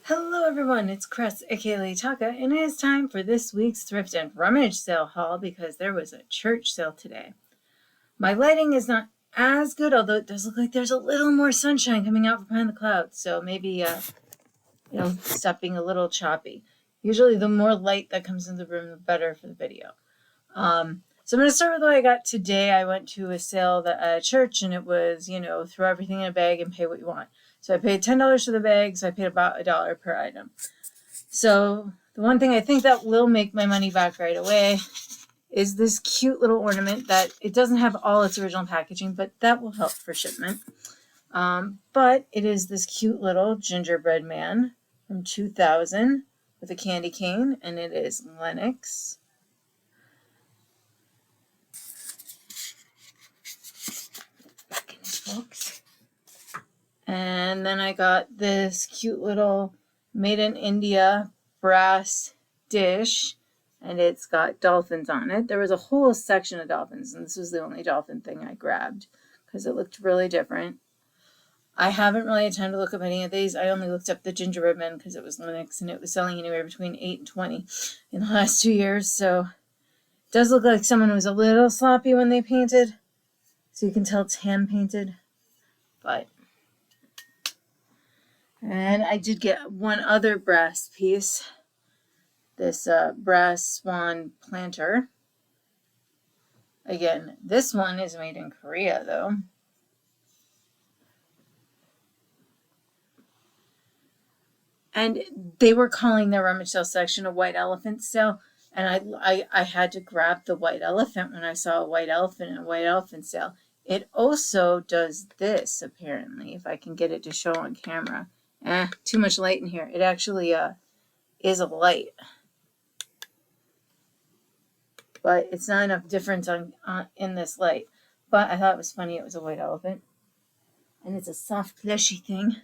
Hello everyone, it's Chris, aka Lady Taka, and it is time for this week's Thrift and Rummage sale haul because there was a church sale today. My lighting is not as good, although it does look like there's a little more sunshine coming out from behind the clouds, so maybe it'll stop being a little choppy. Usually the more light that comes in the room, the better for the video. So I'm going to start with what I got today. I went to a sale at a church, and it was, throw everything in a bag and pay what you want. So I paid $10 for the bag, so I paid about $1 per item. So the one thing I think that will make my money back right away is this cute little ornament that it doesn't have all its original packaging, but that will help for shipment. But it is this cute little gingerbread man from 2000 with a candy cane, and it is Lennox. Back in his box. And then I got this cute little made in India brass dish, and it's got dolphins on it. There was a whole section of dolphins, and this was the only dolphin thing I grabbed because it looked really different. I haven't really had time to look up any of these. I only looked up the gingerbread man because it was Lennox, and it was selling anywhere between $8 and $20 in the last 2 years. So it does look like someone was a little sloppy when they painted. So you can tell it's hand painted. And I did get one other brass piece. This brass swan planter. Again, this one is made in Korea though. And they were calling their rummage sale section a white elephant sale. And I had to grab the white elephant when I saw a white elephant in a white elephant sale. It also does this, apparently, if I can get it to show on camera. Too much light in here. It actually is a light. But it's not enough difference in this light. But I thought it was funny. It was a white elephant. And it's a soft, fleshy thing.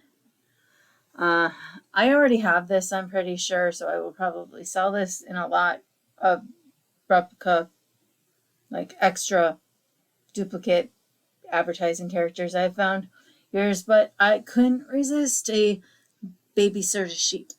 I already have this, I'm pretty sure, so I will probably sell this in a lot of replica, like extra duplicate advertising characters I've found yours, but I couldn't resist a baby Serta sheet.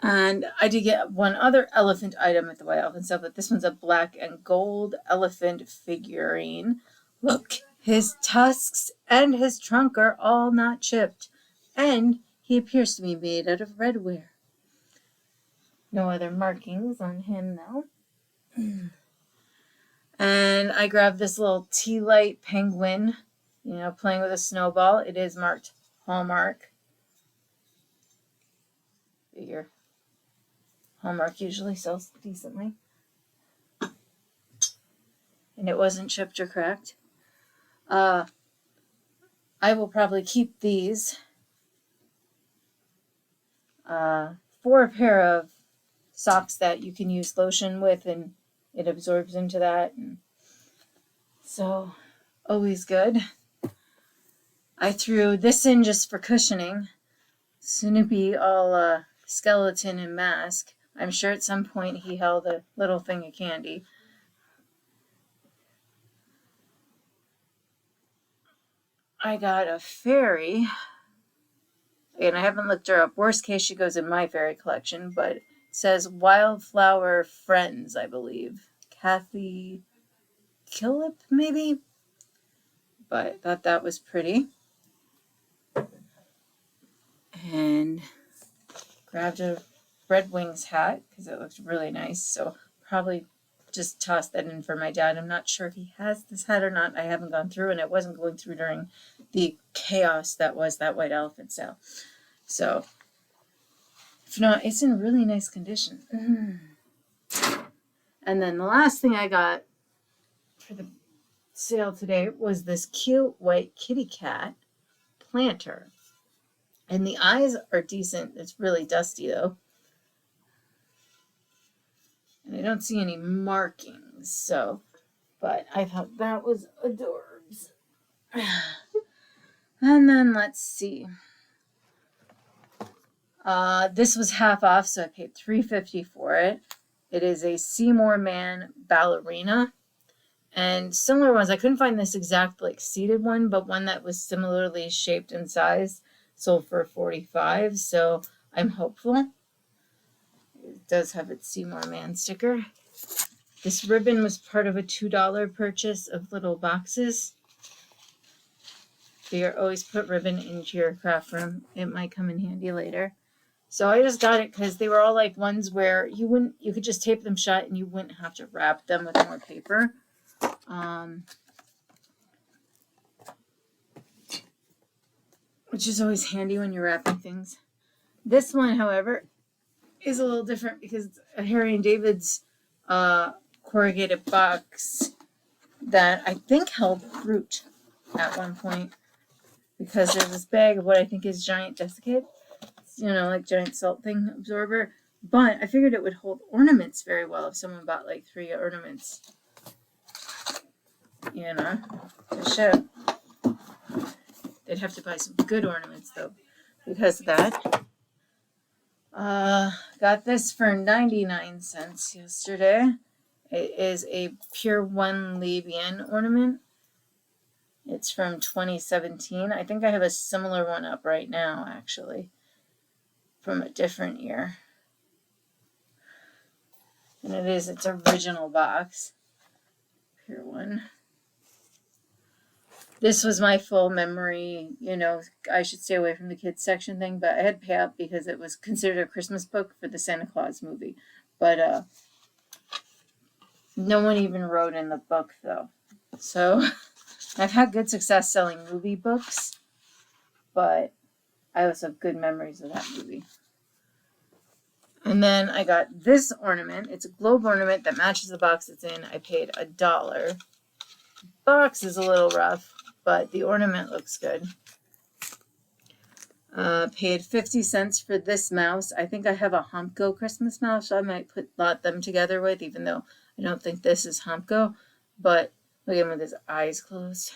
And I did get one other elephant item at the white elephant sale, but this one's a black and gold elephant figurine. Look, his tusks and his trunk are all not chipped, and he appears to be made out of redware. No other markings on him though. And I grabbed this little tea light penguin, playing with a snowball. It is marked Hallmark. Figure. Hallmark usually sells decently. And it wasn't chipped or cracked. I will probably keep these for a pair of socks that you can use lotion with, and it absorbs into that. And so, always good. I threw this in just for cushioning. Snoopy all skeleton and mask. I'm sure at some point he held a little thing of candy. I got a fairy. And I haven't looked her up. Worst case, she goes in my fairy collection, but it says Wildflower Friends, I believe. Kathy Killip, maybe? But I thought that was pretty. And grabbed a Red Wings hat because it looked really nice. So probably just toss that in for my dad. I'm not sure if he has this hat or not. I haven't gone through, and it wasn't going through during the chaos that was that white elephant sale. So if not, it's in really nice condition. And then the last thing I got for the sale today was this cute white kitty cat planter. And the eyes are decent. It's really dusty though. And I don't see any markings, so, but I thought that was adorbs. And then let's see. This was half off, so I paid $3.50 for it. It is a Seymour Man ballerina, And similar ones. I couldn't find this exact like seated one, but one that was similarly shaped and sized sold for $45. So I'm hopeful. It does have its Seymour Man sticker. This ribbon was part of a $2 purchase of little boxes. So always put ribbon into your craft room. It might come in handy later. So I just got it because they were all like ones where you could just tape them shut and you wouldn't have to wrap them with more paper. Which is always handy when you're wrapping things. This one, however, is a little different because it's a Harry and David's corrugated box that I think held fruit at one point, because there's this bag of what I think is giant desiccate, like giant salt thing absorber. But I figured it would hold ornaments very well if someone bought like 3 ornaments. To show. They'd have to buy some good ornaments though, because of that. Got this for 99 cents yesterday. It is a pure one Libyan ornament. It's from 2017. I think I have a similar one up right now, actually, from a different year. And its original box. Pure one. This was my full memory, I should stay away from the kids section thing, but I had to pay up because it was considered a Christmas book for the Santa Claus movie. But no one even wrote in the book, though. So I've had good success selling movie books, but I also have good memories of that movie. And then I got this ornament. It's a globe ornament that matches the box it's in. I paid $1. The box is a little rough, but the ornament looks good. Paid 50 cents for this mouse. I think I have a Humpco Christmas mouse, so I might lot them together with, even though I don't think this is Humpco. But look at him with his eyes closed.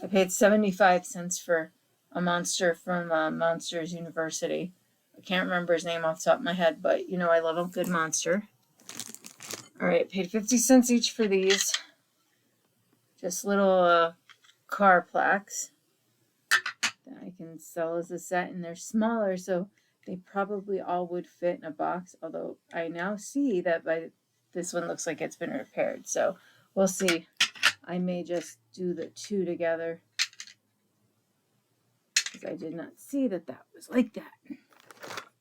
I paid 75 cents for a monster from Monsters University. I can't remember his name off the top of my head, but I love a good monster. All right, paid 50 cents each for these. Just little car plaques that I can sell as a set, and they're smaller, so they probably all would fit in a box, although I now see that this one looks like it's been repaired, so we'll see. I may just do the 2 together because I did not see that was like that.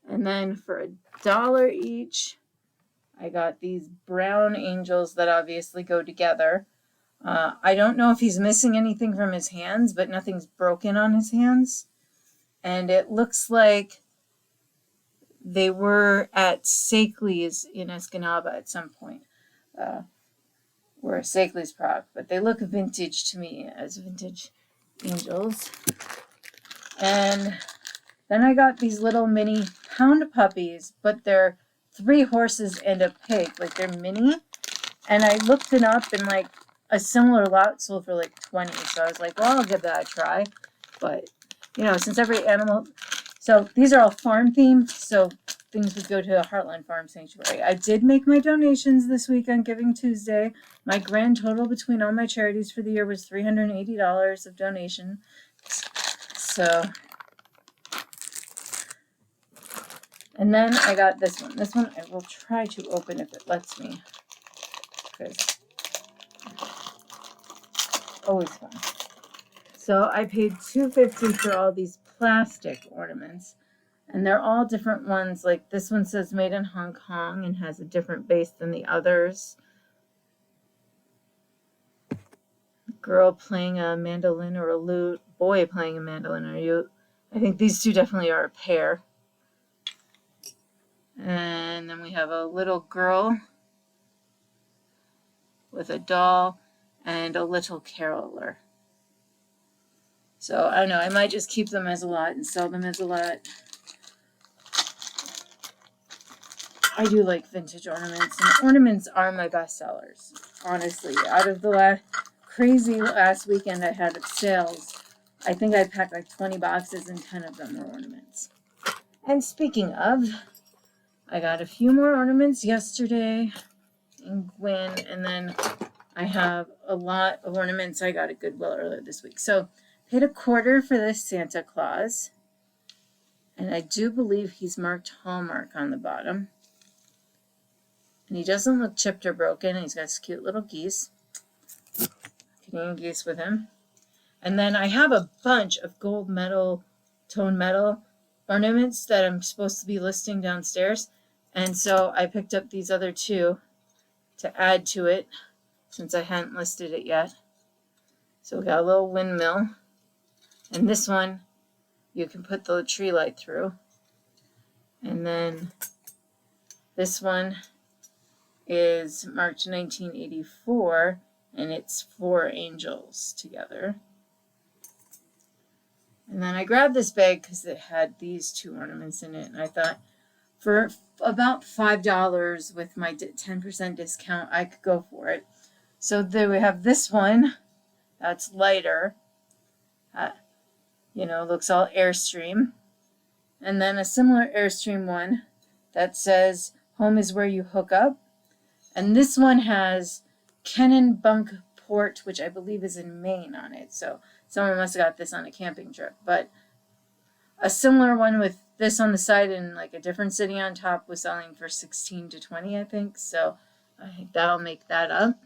And then for $1 each, I got these brown angels that obviously go together. I don't know if he's missing anything from his hands, but nothing's broken on his hands. And it looks like they were at Sakely's in Escanaba at some point. Were a Sakely's product, but they look vintage to me as vintage angels. And then I got these little mini hound puppies, but they're 3 horses and a pig, like they're mini. And I looked it up, and like a similar lot sold for like 20. So I was like, well, I'll give that a try. But since every animal, so these are all farm themed, so things would go to Heartland Farm Sanctuary. I did make my donations this week on Giving Tuesday. My grand total between all my charities for the year was $380 of donation. So, and then I got this one. This one I will try to open if it lets me, because always fun. So I paid $2.50 for all these plastic ornaments, and they're all different ones. Like this one says made in Hong Kong and has a different base than the others. Girl playing a mandolin or a lute, boy playing a mandolin or a lute. I think these two definitely are a pair. And then we have a little girl with a doll and a little caroler. So I don't know, I might just keep them as a lot and sell them as a lot. I do like vintage ornaments, and ornaments are my best sellers, honestly. Out of the crazy last weekend I had at sales, I think I packed like 20 boxes and 10 of them were ornaments. And speaking of, I got a few more ornaments yesterday in Gwyn, and then I have a lot of ornaments I got at Goodwill earlier this week. So paid $1/4 for this Santa Claus, and I do believe he's marked Hallmark on the bottom. And he doesn't look chipped or broken. He's got his cute little geese, Canadian geese with him. And then I have a bunch of gold metal, tone metal ornaments that I'm supposed to be listing downstairs. And so I picked up these other two to add to it since I hadn't listed it yet. So we got a little windmill. And this one you can put the tree light through. And then this one is marked 1984, and it's 4 angels together. And then I grabbed this bag because it had these 2 ornaments in it, and I thought for about $5 with my 10% discount, I could go for it. So there we have this one that's lighter, looks all Airstream. And then a similar Airstream one that says, "Home is where you hook up." And this one has Kennenbunkport, which I believe is in Maine, on it. So someone must have got this on a camping trip. But a similar one with this on the side and like a different city on top was selling for $16 to $20, I think. So I think that'll make that up.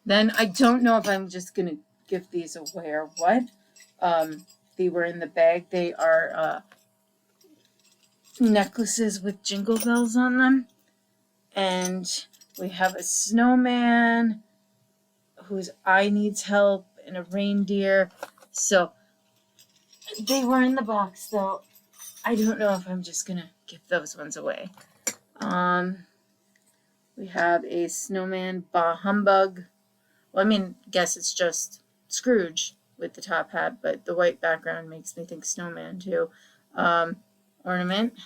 Then I don't know if I'm just going to give these away or what. They were in the bag. They are necklaces with jingle bells on them. And we have a snowman whose eye needs help and a reindeer. So they were in the box, though. I don't know if I'm just going to give those ones away. We have a snowman, Bah Humbug. Well, guess it's just Scrooge with the top hat, but the white background makes me think snowman, too. Ornament.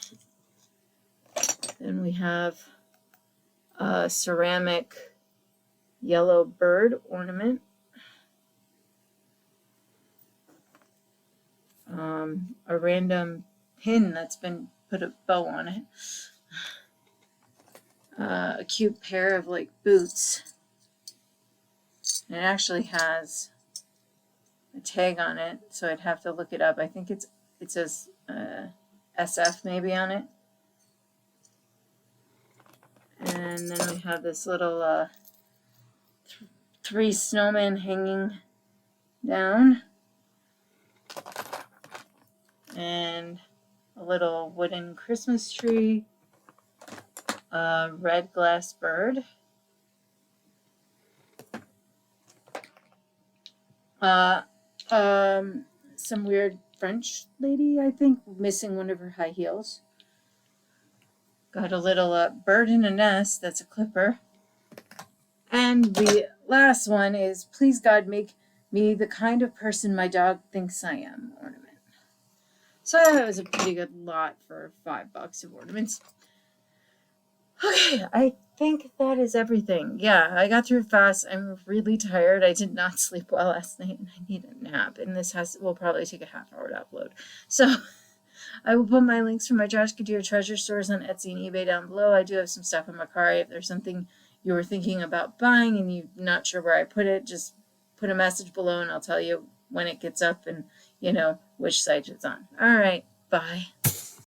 Then we have a ceramic yellow bird ornament. A random pin that's been put a bow on it. A cute pair of boots. And it actually has a tag on it, so I'd have to look it up. I think it says SF maybe on it. And then we have this little 3 snowmen hanging down. And a little wooden Christmas tree. A red glass bird. Some weird French lady, I think, missing one of her high heels. Got a little bird in a nest, that's a clipper. And the last one is, "Please God, make me the kind of person my dog thinks I am" ornament. So that was a pretty good lot for $5 of ornaments. Okay, I think that is everything. Yeah, I got through fast. I'm really tired. I did not sleep well last night, and I need a nap. And this will probably take a half hour to upload. So I will put my links for my Trashkateer Treasures stores on Etsy and eBay down below. I do have some stuff on Mercari. If there's something you were thinking about buying and you're not sure where I put it, just put a message below and I'll tell you when it gets up and, which site it's on. All right, bye.